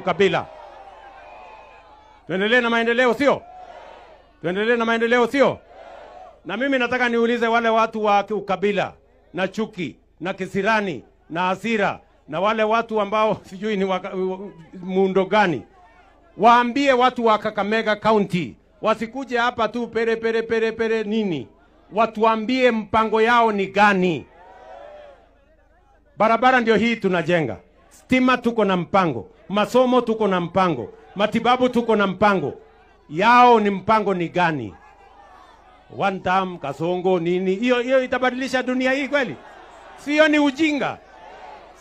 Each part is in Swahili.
Ukabila. Tuendelee na maendeleo sio? Tuendelee na maendeleo sio? Na mimi nataka niulize wale watu wa ukabila na chuki na kisirani na hasira na wale watu ambao sijui ni muundo gani. Waambie watu wa Kakamega County wasikuje hapa tu pere nini. Watuambie mpango yao ni gani. Barabara ndio hii tunajenga. Stima tuko na mpango. Masomo tuko na mpango. Matibabu tuko na mpango. Yao ni mpango ni gani? One term, kasongo, nini. Hiyo itabadilisha dunia hii kweli? Sio ni ujinga.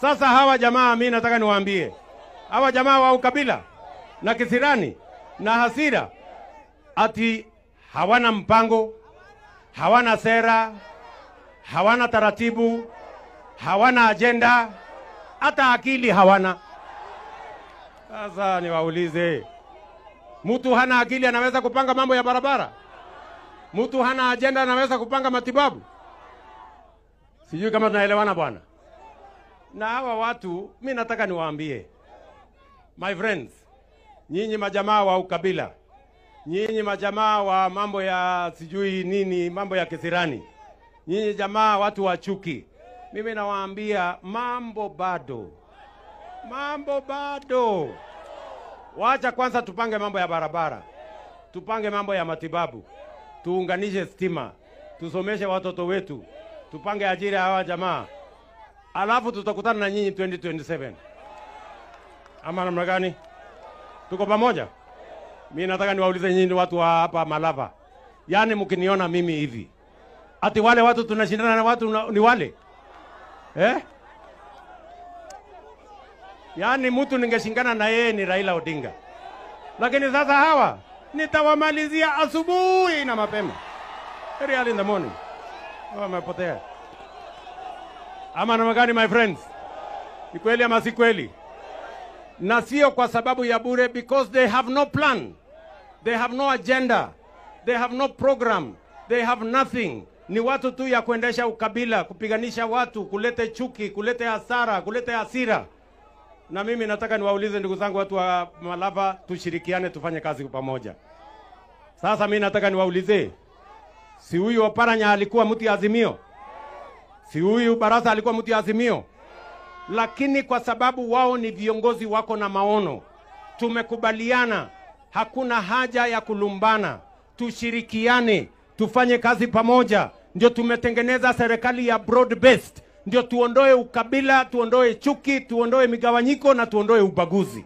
Sasa hawa jamaa mimi nataka niwaambie. Hawa jamaa wa ukabila na kisirani na hasira ati hawana mpango, hawana sera, hawana taratibu, hawana agenda, hata akili hawana. Sasa niwaulize, mtu hana akili anaweza kupanga mambo ya barabara? Mtu hana agenda anaweza kupanga matibabu? Sijui kama tunaelewana bwana. Na hawa watu mimi nataka niwaambie, my friends, nyinyi majamaa wa ukabila, nyinyi majamaa wa mambo ya sijui nini, mambo ya kisirani, nyinyi jamaa watu wa chuki, mimi nawaambia mambo bado. Mambo bado. Wacha kwanza tupange mambo ya barabara. Tupange mambo ya matibabu. Tuunganishe stima. Tusomeshe watoto wetu. Tupange ajira hawa jamaa. Alafu tutakutana na nyinyi 2027. Ama namna gani? Tuko pamoja? Mimi nataka niwaulize nyinyi watu wa hapa Malava. Yaani mkiniona mimi hivi, ati wale watu tunashindana na watu ni wale? Yaani mtu ningeshingana na yeye ni Raila Odinga. Lakini sasa hawa nitawamalizia asubuhi na mapema. Very early in the morning. Wamepotea. Ama namna gani my friends? Ni kweli ama si kweli? Na sio kwa sababu ya bure, because they have no plan. They have no agenda. They have no program. They have nothing. Ni watu tu ya kuendesha ukabila, kupiganisha watu, kulete chuki, kulete hasara, kulete hasira. Na mimi nataka niwaulize ndugu zangu watu wa Malava, tushirikiane tufanye kazi pamoja. Sasa mimi nataka niwaulize, si huyu Oparanya alikuwa mtu ya Azimio? Si huyu Barasa alikuwa mtu ya Azimio? Lakini kwa sababu wao ni viongozi wako na maono, tumekubaliana hakuna haja ya kulumbana. Tushirikiane, tufanye kazi pamoja. Ndio tumetengeneza serikali ya broad based. Ndio tuondoe ukabila, tuondoe chuki, tuondoe migawanyiko na tuondoe ubaguzi.